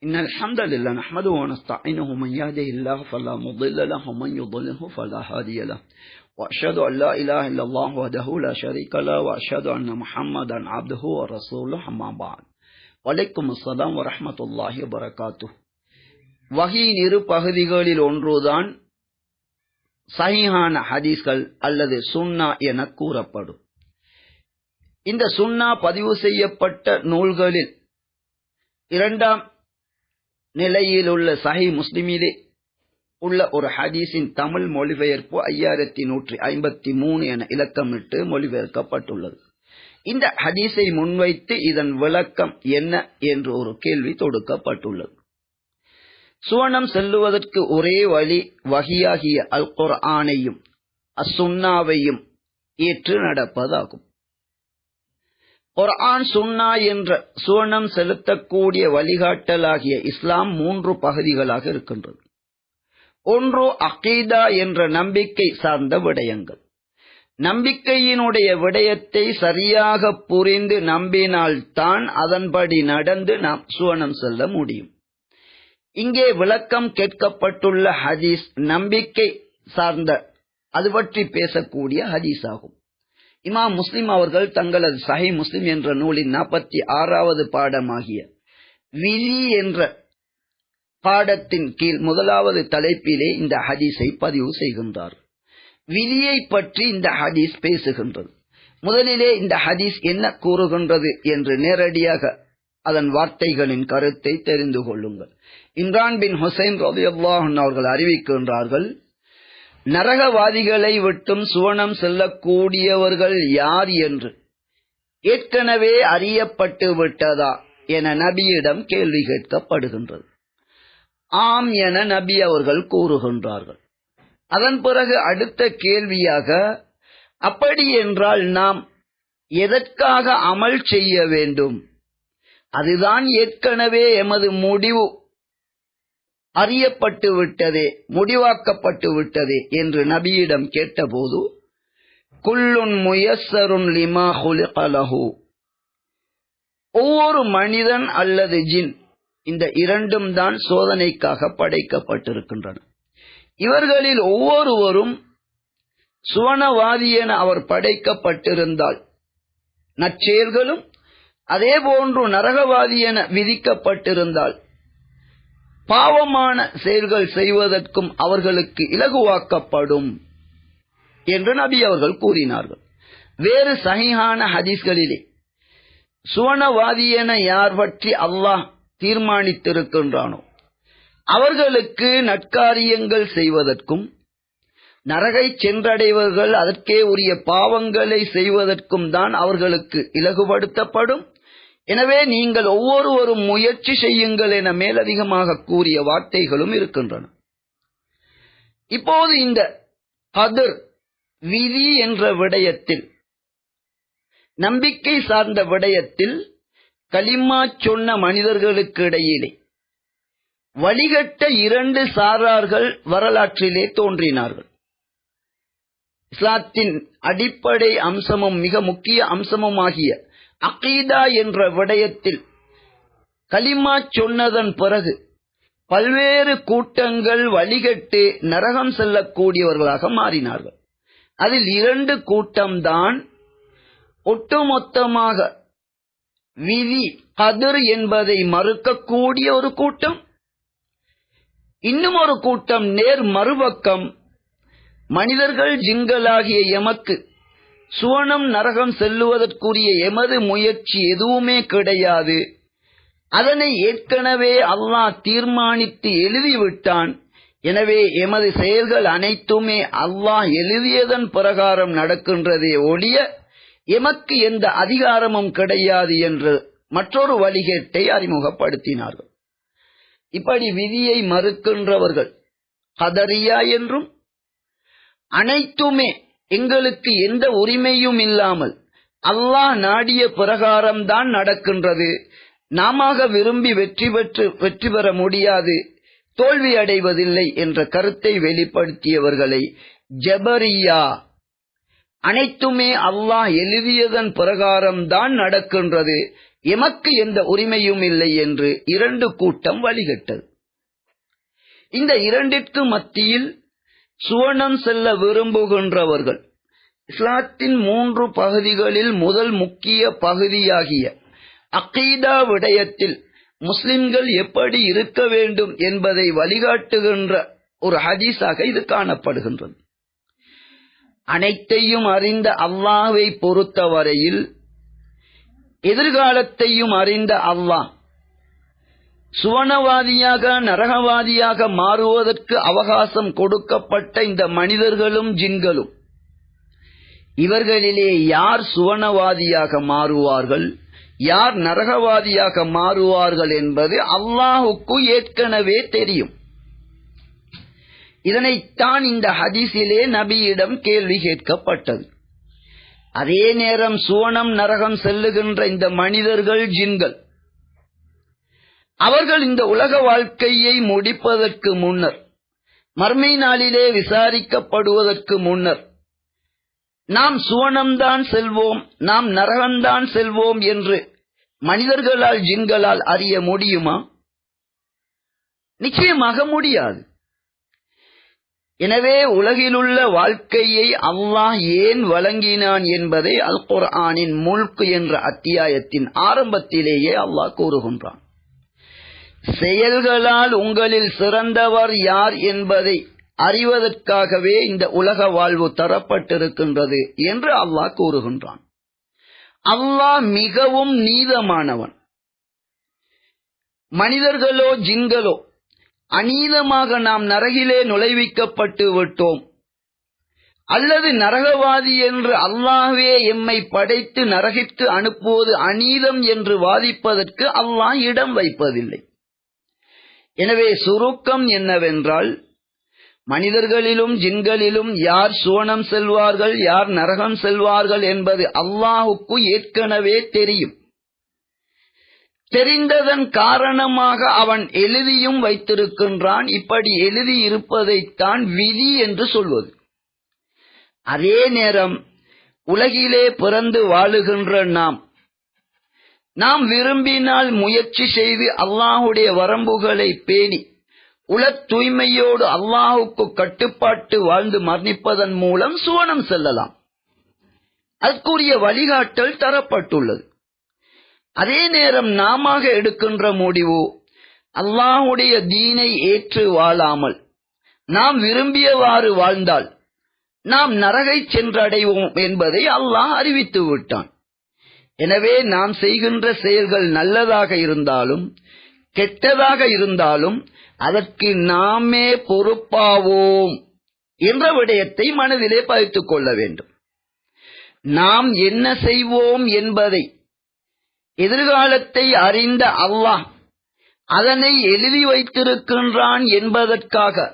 إن الحمد لله نحمده ونستعينه من يهده الله فلا مضل له ومن يضلله فلا هادي له وأشهد أن لا إله إلا الله وحده لا شريك له وأشهد أن محمدا عبده ورسوله أما بعد وعليكم السلام ورحمة الله وبركاته. வஹீயின் இரு பகுதிகளில் ஒன்றுதான் சஹீஹான ஹதீஸ்கள் அல்லது சுன்னா என கூறப்படும். இந்த சுன்னா பதிவு செய்யப்பட்ட நூல்களில் இரண்டாம் நிலையில் உள்ள சஹீஹ் முஸ்லிமிலே உள்ள ஒரு ஹதீஸின் தமிழ் மொழிபெயர்ப்பு 5153 என இலக்கமிட்டு மொழிபெயர்க்கப்பட்டுள்ளது. இந்த ஹதீஸை முன்வைத்து இதன் விளக்கம் என்ன என்று ஒரு கேள்வி தொடுக்கப்பட்டுள்ளது. சுவனம் செல்லுவதற்கு ஒரே வழி வஹியாகிய அல் குர்ஆனையும் அசுன்னாவையும் ஏற்று நடப்பதாகும். குர்ஆன் சுன்னா என்ற சுவனம் செலுத்தக்கூடிய வழிகாட்டலாகிய இஸ்லாம் 3 பகுதிகளாக இருக்கின்றது. ஒன்று அகீதா என்ற நம்பிக்கை சார்ந்த விடயங்கள். நம்பிக்கையினுடைய விடயத்தை சரியாக புரிந்து நம்பினால்தான் அதன்படி நடந்து நாம் சுவனம் செல்ல முடியும். இங்கே விளக்கம் கேட்கப்பட்டுள்ள ஹதீஸ் நம்பிக்கை சார்ந்த அது பற்றி பேசக்கூடிய ஹதீஸ் ஆகும். இமாம் முஸ்லிம் அவர்கள் தங்களது சஹீஹ் முஸ்லிம் என்ற நூலின் 46வது பாடமாகிய விதி என்ற பாடத்தின் கீழ் முதலாவது தலைப்பிலே இந்த ஹதீஸை பதிவு செய்கின்றார். விதியை பற்றி இந்த ஹதீஸ் பேசுகின்றது. முதலிலே இந்த ஹதீஸ் என்ன கூறுகின்றது என்று நேரடியாக அதன் வார்த்தைகளின் கருத்தை தெரிந்து கொள்ளுங்கள். இம்ரான் பின் ஹுசைன் ரலியல்லாஹு அன்ஹு அவர்கள் அறிவிக்கின்றார்கள், நரகவாதிகளை விட்டும் சுவனம் செல்லக்கூடியவர்கள் யார் என்று ஏற்கனவே அறியப்பட்டு விட்டதா என நபியிடம் கேள்வி கேட்கப்படுகின்றது. ஆம் என நபி அவர்கள் கூறுகின்றார்கள். அதன் பிறகு அடுத்த கேள்வியாக, அப்படி என்றால் நாம் எதற்காக அமல் செய்ய வேண்டும்? அதுதான் ஏற்கனவே எமது முடிவு அறியப்பட்டு விட்டதே, முடிவாக்கப்பட்டு விட்டதே என்று நபியிடம் கேட்டபோது, குல்லுன் முயஸ்ஸருன் லிமா குலிக லஹு, ஒவ்வொரு மனிதன் அல்லது ஜின் இந்த இரண்டும் தான் சோதனைக்காக படைக்கப்பட்டிருக்கின்றன. இவர்களில் ஒவ்வொருவரும் சுவனவாதி என அவர் படைக்கப்பட்டிருந்தால் நற்செயல்களும் அதே போன்று நரகவாதி என விதிக்கப்பட்டிருந்தால் பாவமான செயல்கள் செய்வதற்கும் அவர்களுக்கு இலகுவாக்கப்படும் என்று நபி அவர்கள் கூறினார்கள். வேறு சஹீஹான ஹதீஸ்களிலே சுவனவாதி என யார் பற்றி அல்லாஹ் தீர்மானித்திருக்கின்றானோ அவர்களுக்கு நற்காரியங்கள் செய்வதற்கும் நரகை சென்றடைவர்கள் அதற்கே உரிய பாவங்களை செய்வதற்கும் தான் அவர்களுக்கு இலகுபடுத்தப்படும். எனவே நீங்கள் ஒவ்வொருவரும் முயற்சி செய்யுங்கள் என மேலதிகமாக கூறிய வார்த்தைகளும் இருக்கின்றன. இப்போது இந்த கதர் விதி என்ற விடயத்தில், நம்பிக்கை சார்ந்த விடயத்தில் கலிமா சொன்ன மனிதர்களுக்கு இடையிலே வழிகட்ட 2 சாரார்கள் வரலாற்றிலே தோன்றினார்கள். இஸ்லாத்தின் அடிப்படை அம்சமும் மிக முக்கிய அம்சமுமாகிய அகீதா என்ற விடயத்தில் கலிமா சொன்னதன் பிறகு பல்வேறு கூட்டங்கள் வழிகட்டு நரகம் செல்லக்கூடியவர்களாக மாறினார்கள். அதில் 2 கூட்டம்தான் ஒட்டுமொத்தமாக விதி கதர் என்பதை மறுக்கக்கூடிய ஒரு கூட்டம். இன்னும் ஒரு கூட்டம் நேர் மறுபக்கம், மனிதர்கள் ஜின்களாகிய எமக்கு சுவனம் நரகம் செல்லுவதற்குரிய எமது முயற்சி எதுவுமே கிடையாது, அதனை ஏற்கனவே அல்லாஹ் தீர்மானித்து எழுதிவிட்டான், எனவே எமது செயல்கள் அனைத்துமே அல்லாஹ் எழுதியதன் பிரகாரம் நடக்கின்றதே ஒழிய எமக்கு எந்த அதிகாரமும் கிடையாது என்று மற்றொரு வழிகேட்டை அறிமுகப்படுத்தினார்கள். இப்படி விதியை மறுக்கின்றவர்கள் கதரியா என்றும், அனைத்துமே எங்களுக்கு எந்த உரிமையும் இல்லாமல் அல்லாஹ் நாடிய பிரகாரம்தான் நடக்கின்றது, நாம விரும்பி வெற்றி பெற முடியாது, தோல்வி அடைவதில்லை என்ற கருத்தை வெளிப்படுத்தியவர்களை ஜபரியா, அனைத்துமே அல்லாஹ் எழுதியதன் பிரகாரம்தான் நடக்கின்றது, எமக்கு எந்த உரிமையும் இல்லை என்று இரண்டு கூட்டம் வழிகட்டது. இந்த இரண்டிற்கு மத்தியில் சுவனம் செல்ல விரும்புகின்றவர்கள் இஸ்லாத்தின் 3 பகுதிகளில் முதல் முக்கிய பகுதியாகிய அகீதா விடயத்தில் முஸ்லிம்கள் எப்படி இருக்க வேண்டும் என்பதை வழிகாட்டுகின்ற ஒரு ஹதீஸாக இது காணப்படுகின்றது. அனைத்தையும் அறிந்த அல்லாஹ்வை பொறுத்தவரையில் எதிர்காலத்தையும் அறிந்த அல்லாஹ் சுவனவாதியாக நரகவாதியாக மாறுவதற்கு அவகாசம் கொடுக்கப்பட்ட இந்த மனிதர்களும் ஜின்களும், இவர்களிலே யார் சுவனவாதியாக மாறுவார்கள், யார் நரகவாதியாக மாறுவார்கள் என்பது அல்லாஹுக்கு ஏற்கனவே தெரியும். இதனைத்தான் இந்த ஹதீஸிலே நபியிடம் கேள்வி கேட்கப்பட்டது. அதே நேரம் சுவனம் நரகம் செல்லுகின்ற இந்த மனிதர்கள் ஜின்கள், அவர்கள் இந்த உலக வாழ்க்கையை முடிப்பதற்கு முன்னர், மறுமை நாளிலே விசாரிக்கப்படுவதற்கு முன்னர், நாம் சுவனம்தான் செல்வோம், நாம் நரகம்தான் செல்வோம் என்று மனிதர்களால் ஜின்களால் அறிய முடியுமா? நிச்சயமாக முடியாது. எனவே உலகிலுள்ள வாழ்க்கையை அல்லாஹ் ஏன் வழங்கினான் என்பதை அல் குர்ஆனின் முல்க் என்ற அத்தியாயத்தின் ஆரம்பத்திலேயே அல்லாஹ் கூறுகின்றான். செயல்களால் உங்களில் சிறந்தவர் யார் என்பதை அறிவதற்காகவே இந்த உலக வாழ்வு தரப்பட்டிருக்கின்றது என்று அல்லாஹ் கூறுகின்றான். அல்லாஹ் மிகவும் நீதமானவன். மனிதர்களோ ஜின்களோ அநீதமாக நாம் நரகிலே நுழைவிக்கப்பட்டு விட்டோம், அல்லது நரகவாதி என்று அல்லாஹ்வே எம்மை படைத்து நரகிற்கு அனுப்புவது அநீதம் என்று வாதிப்பதற்கு அல்லாஹ் இடம் வைப்பதில்லை. எனவே சுருக்கம் என்னவென்றால், மனிதர்களிலும் ஜின்களிலும் யார் சுவனம் செல்வார்கள், யார் நரகம் செல்வார்கள் என்பது அல்லாஹுக்கு ஏற்கனவே தெரியும். தெரிந்ததன் காரணமாக அவன் எழுதியும் வைத்திருக்கின்றான். இப்படி எழுதி இருப்பதைத்தான் விதி என்று சொல்வது. அதே நேரம் உலகிலே பிறந்து வாழுகின்ற நாம் விரும்பினால் முயற்சி செய்து அல்லாஹுடைய வரம்புகளை பேணி உல தூய்மையோடு அல்லாஹுக்கு கட்டுப்பாட்டு வாழ்ந்து மரணிப்பதன் மூலம் சுவனம் செல்லலாம். அதற்குரிய வழிகாட்டல் தரப்பட்டுள்ளது. அதே நேரம் நாம எடுக்கின்ற முடிவு, அல்லாஹுடைய தீனை ஏற்று வாழாமல் நாம் விரும்பியவாறு வாழ்ந்தால் நாம் நரகை சென்றடைவோம் என்பதை அல்லாஹ் அறிவித்து விட்டான். எனவே நாம் செய்கின்ற செயல்கள் நல்லதாக இருந்தாலும் கெட்டதாக இருந்தாலும் அதற்கு நாமே பொறுப்பாவோம் என்ற விடயத்தை மனதிலே பதித்துக் கொள்ள வேண்டும். நாம் என்ன செய்வோம் என்பதை எதிர்காலத்தை அறிந்த அல்லாஹ் அதனை எழுதி வைத்திருக்கின்றான் என்பதற்காக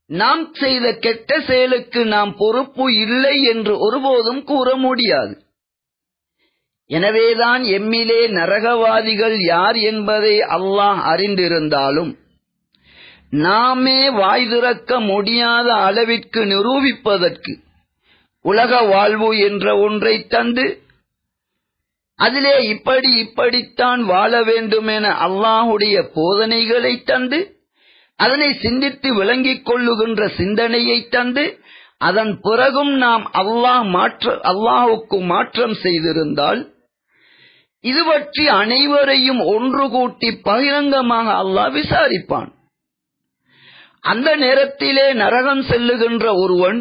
நாம் செய்த கெட்ட செயலுக்கு நாம் பொறுப்பு இல்லை என்று ஒருபோதும் கூற முடியாது. எனவேதான் எம்மிலே நரகவாதிகள் யார் என்பதை அல்லாஹ் அறிந்திருந்தாலும் நாமே வாய் திறக்க முடியாத அளவிற்கு நிரூபிப்பதற்கு உலக வாழ்வு என்ற ஒன்றை தந்து அதிலே இப்படித்தான் வாழ வேண்டும் என அல்லாஹுடைய போதனைகளை தந்து அதனை சிந்தித்து விளங்கிக் கொள்ளுகின்ற சிந்தனையை தந்து அதன் பிறகும் நாம் அல்லாஹுக்கு மாற்றம் செய்திருந்தால் இது பற்றி அனைவரையும் ஒன்று கூட்டி பகிரங்கமாக அல்லாஹ் விசாரிப்பான். அந்த நேரத்திலே நரகம் செல்லுகின்ற ஒருவன்,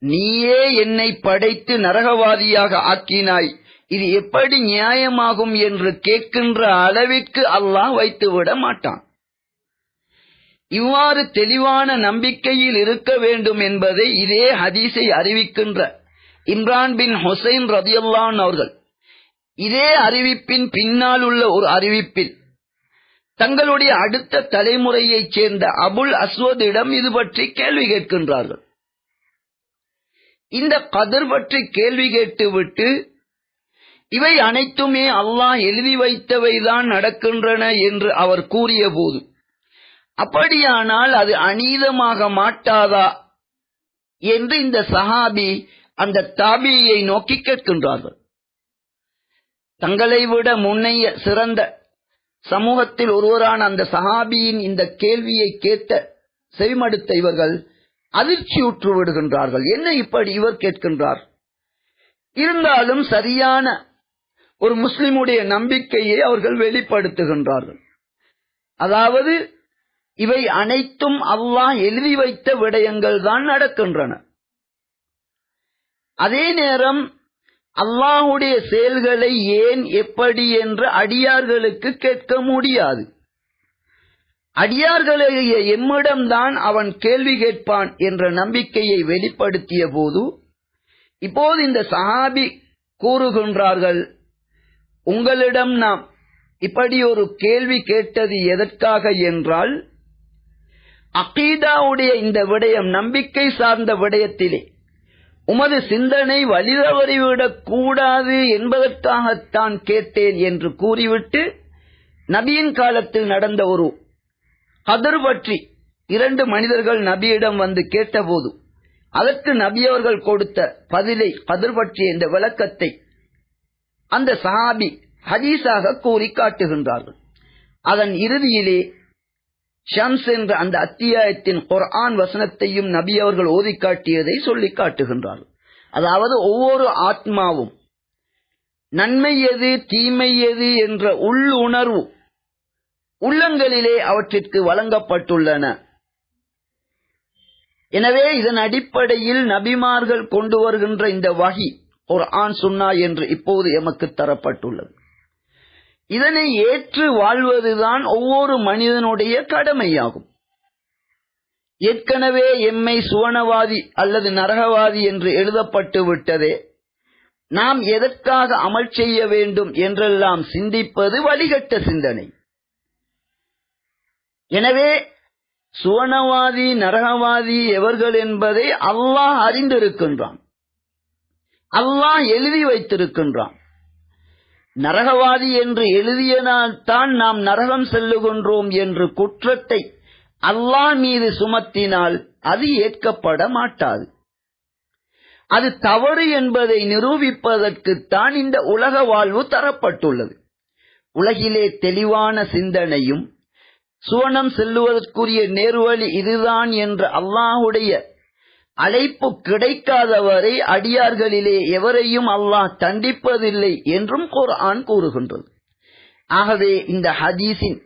நீயே என்னை படைத்து நரகவாதியாக ஆக்கினாய், இது எப்படி நியாயமாகும் என்று கேட்கின்ற அளவிற்கு அல்லாஹ் வைத்துவிட மாட்டான். இவ்வாறு தெளிவான நம்பிக்கையில் இருக்க வேண்டும் என்பதை இதே ஹதீஸை அறிவிக்கின்ற இம்ரான் பின் ஹுசைன் ரலியல்லாஹு அன்ஹு அவர்கள் இதே அறிவிப்பின் பின்னால் உள்ள ஒரு அறிவிப்பில் தங்களுடைய அடுத்த தலைமுறையைச் சேர்ந்த அபுல் அஸ்வதிடம் இது பற்றி கேள்வி கேட்கின்றார்கள். இந்த கதர் பற்றி கேள்வி கேட்டுவிட்டு, இவை அனைத்துமே அல்லாஹ் எழுதி வைத்தவைதான் நடக்கின்றன என்று அவர் கூறிய போது, அப்படியானால் அது அநீதமாக மாட்டாதா என்று இந்த சஹாபி அந்த தாபியை நோக்கி கேட்கின்றார்கள். தங்களை விட முன்னைய சிறந்த சமூகத்தில் ஒருவரான அந்த சஹாபியின் இந்த கேள்வியை கேட்ட செவிமடுத்த இவர்கள் அதிர்ச்சியுற்று விடுகின்றார்கள். என்ன இப்படி இவர் கேட்கின்றார்? இருந்தாலும் சரியான ஒரு முஸ்லிமுடைய நம்பிக்கையை அவர்கள் வெளிப்படுத்துகின்றார்கள். அதாவது இவை அனைத்தும் அல்லாஹ் எழுதி வைத்த விடயங்கள் தான் நடக்கின்றன. அதே நேரம் அல்லாஹுடைய செயல்களை ஏன் எப்படி என்று அடியார்களுக்கு கேட்க முடியாது. அடியார்களுடைய எம்மிடம்தான் அவன் கேள்வி கேட்பான் என்ற நம்பிக்கையை வெளிப்படுத்திய போது இப்போது இந்த சஹாபி கூறுகின்றார்கள், உங்களிடம் நாம் இப்படி ஒரு கேள்வி கேட்டது எதற்காக என்றால், அகீதாவுடைய இந்த விடயம், நம்பிக்கை சார்ந்த விடயத்திலே உமது சிந்தனை வழிதவறிவிடக் கூடாது என்பதற்காகத்தான் கேட்டேன் என்று கூறிவிட்டு, நபியின் காலத்தில் நடந்த ஒரு கதர் பற்றி 2 மனிதர்கள் நபியிடம் வந்து கேட்டபோது அதற்கு நபி அவர்கள் கொடுத்த பதிலை, கதர் பற்றிய இந்த விளக்கத்தை அந்த சஹாபி ஹதீஸாக கூறி காட்டுகின்றார்கள். அதன் இறுதியிலே ஷம்ஸ் என்ற அந்த அத்தியாயத்தின் குர்ஆன் வசனத்தையும் நபி அவர்கள் ஓதி காட்டியதை சொல்லி காட்டுகின்றார்கள். அதாவது ஒவ்வொரு ஆத்மாவும் நன்மை எது தீமை எது என்ற உள்ளுணர்வு உள்ளங்களிலே அவற்றிற்கு வழங்கப்பட்டுள்ளன. எனவே இதன் அடிப்படையில் நபிமார்கள் கொண்டு வருகின்ற இந்த வஹி, குர்ஆன் சுன்னா என்று இப்போது எமக்கு தரப்பட்டுள்ளது. இதனை ஏற்று வாழ்வதுதான் ஒவ்வொரு மனிதனுடைய கடமையாகும். ஏற்கனவே எம்மை சுவனவாதி அல்லது நரகவாதி என்று எழுதப்பட்டு விட்டதே, நாம் எதற்காக அமல் செய்ய வேண்டும் என்றெல்லாம் சிந்திப்பது வழிகட்ட சிந்தனை. எனவே சுவனவாதி நரகவாதி எவர்கள் என்பதை அல்லாஹ் அறிந்திருக்கின்றான், அல்லாஹ் எழுதி வைத்திருக்கின்றான். நரகவாதி என்று எழுதியனால் தான் நாம் நரகம் செல்லுகின்றோம் என்று குற்றத்தை அல்லாஹ் மீது சுமத்தினால் அது ஏற்கப்பட மாட்டாது. அது தவறு என்பதை நிரூபிப்பதற்குத்தான் இந்த உலக வாழ்வு தரப்பட்டுள்ளது. உலகிலே தெளிவான சிந்தனையும் சுவனம் செல்லுவதற்குரிய நேர்வழி இதுதான் என்ற அல்லாஹுடைய அழைப்பு கிடைக்காதவரை அடியார்களிலே எவரையும் அல்லாஹ் தண்டிப்பதில்லை என்றும் குர்ஆன் கூறுகின்றது. ஆகவே இந்த ஹதீஸின்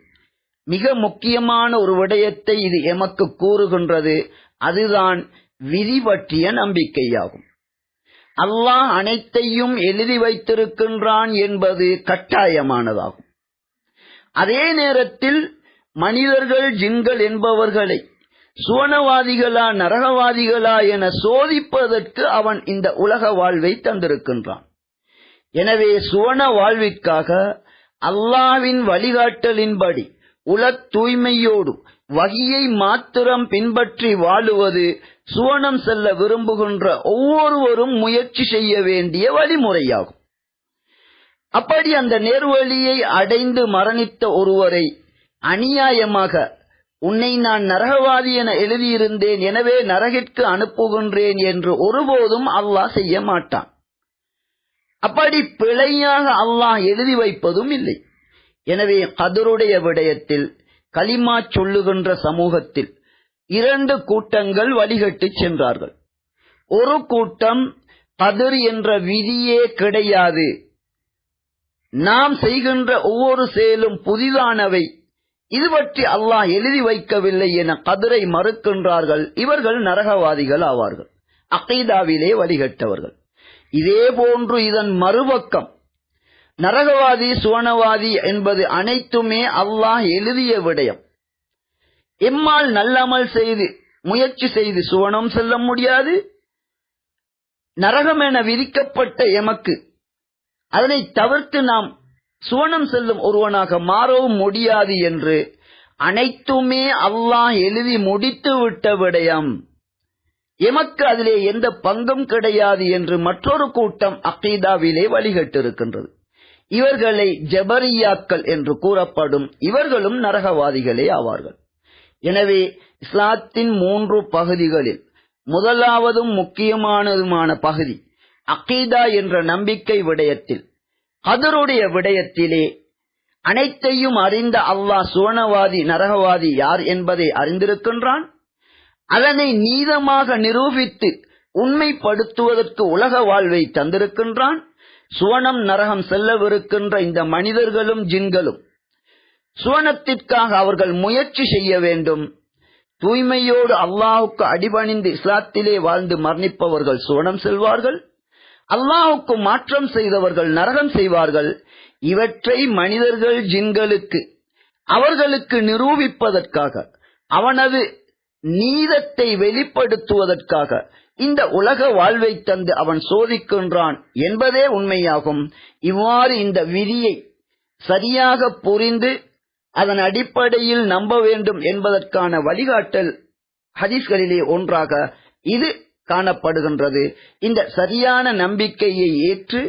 மிக முக்கியமான ஒரு விடயத்தை இது எமக்கு கூறுகின்றது. அதுதான் விதி பற்றிய நம்பிக்கையாகும். அல்லாஹ் அனைத்தையும் எழுதி வைத்திருக்கின்றான் என்பது கட்டாயமானதாகும். அதே நேரத்தில் மனிதர்கள் ஜின்கள் என்பவர்களை சுவனவாதிகளா நரகவாதிகளா என சோதிப்பதற்கு அவன் இந்த உலக வாழ்வை தந்திருக்கின்றான். எனவே சுவன வாழ்விற்காக அல்லாஹ்வின் வழிகாட்டலின்படி உல தூய்மையோடு வகியை மாத்திரம் பின்பற்றி வாழுவது சுவனம் செல்ல விரும்புகின்ற ஒவ்வொருவரும் முயற்சி செய்ய வேண்டிய வழிமுறையாகும். அப்படி அந்த நேர்வழியை அடைந்து மரணித்த ஒருவரை அநியாயமாக உன்னை நான் நரகவாதி என எழுதியிருந்தேன், எனவே நரகிற்கு அனுப்புகின்றேன் என்று ஒருபோதும் அல்லாஹ் செய்ய மாட்டான். அப்படி பிழையாக அல்லாஹ் எழுதி வைப்பதும் இல்லை. எனவே கதருடைய விடயத்தில் கலிமா சொல்லுகின்ற சமூகத்தில் 2 கூட்டங்கள் வழிகட்டு சென்றார்கள். ஒரு கூட்டம் கதர் என்ற விதியே கிடையாது, நாம் செய்கின்ற ஒவ்வொரு செயலும் புதிதானவை, இது பற்றி அல்லாஹ் எழுதி வைக்கவில்லை என கதரை மறுக்கின்றார்கள். இவர்கள் நரகவாதிகள் ஆவார்கள், அகீதாவிலே வழிகட்டவர்கள். இதே போன்று இதன் மறுபக்கம் நரகவாதி சுவனவாதி என்பது அனைத்துமே அல்லாஹ் எழுதிய விடயம். எம்மால் நல்லமல் செய்து முயற்சி செய்து சுவனம் செல்ல முடியாது, நரகம் என விதிக்கப்பட்ட எமக்கு அதனை தவிர்த்து நாம் சுவனம் செல்லும் ஒருவனாக மாறவும் முடியாது என்று அனைத்துமே அல்லாஹ் எழுதி முடித்து விட்ட விடயம், எமக்கு அதிலே எந்த பங்கும் கிடையாது என்று மற்றொரு கூட்டம் அகீதாவிலே வழிகட்டிருக்கின்றது. இவர்களை ஜபரியாக்கள் என்று கூறப்படும். இவர்களும் நரகவாதிகளே ஆவார்கள். எனவே இஸ்லாத்தின் 3 பகுதிகளில் முதலாவதும் முக்கியமானதுமான பகுதி அகீதா என்ற நம்பிக்கை விடயத்தில் கதருடைய விடயத்திலே அனைத்தையும் அறிந்த அல்லாஹ் சுவனவாதி நரகவாதி யார் என்பதை அறிந்திருக்கின்றான். அதனை நீதமாக நிரூபித்து உண்மைப்படுத்துவதற்கு உலக வாழ்வை தந்திருக்கின்றான். சுவனம் நரகம் செல்லவிருக்கின்ற இந்த மனிதர்களும் ஜின்களும் சுவனத்திற்காக அவர்கள் முயற்சி செய்ய வேண்டும். தூய்மையோடு அல்லாஹுக்கு அடிபணிந்து இஸ்லாத்திலே வாழ்ந்து மரணிப்பவர்கள் சுவனம் செல்வார்கள். அல்லாஹுக்கு மாற்றம் செய்தவர்கள் நரகம் செய்வார்கள். இவற்றை மனிதர்கள் ஜின்களுக்கு அவர்களுக்கு நிரூபிப்பதற்காக, அவனது நீதத்தை வெளிப்படுத்துவதற்காக இந்த உலக வாழ்வை தந்து அவன் சோதிக்கின்றான் என்பதே உண்மையாகும். இவ்வாறு இந்த விதியை சரியாக புரிந்து அதன் அடிப்படையில் நம்ப வேண்டும் என்பதற்கான வழிகாட்டல் ஹதீஸ்களிலே ஒன்றாக இது காணப்படுகின்றது. இந்த சரியான நம்பிக்கையை ஏற்று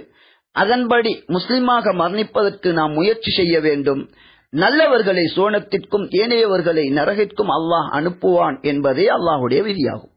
அதன்படி முஸ்லிமாக மரணிப்பதற்கு நாம் முயற்சி செய்ய வேண்டும். நல்லவர்களை சுவனத்திற்கும் ஏனையவர்களை நரகிற்கும் அல்லாஹ் அனுப்புவான் என்பதே அல்லாஹுடைய விதியாகும்.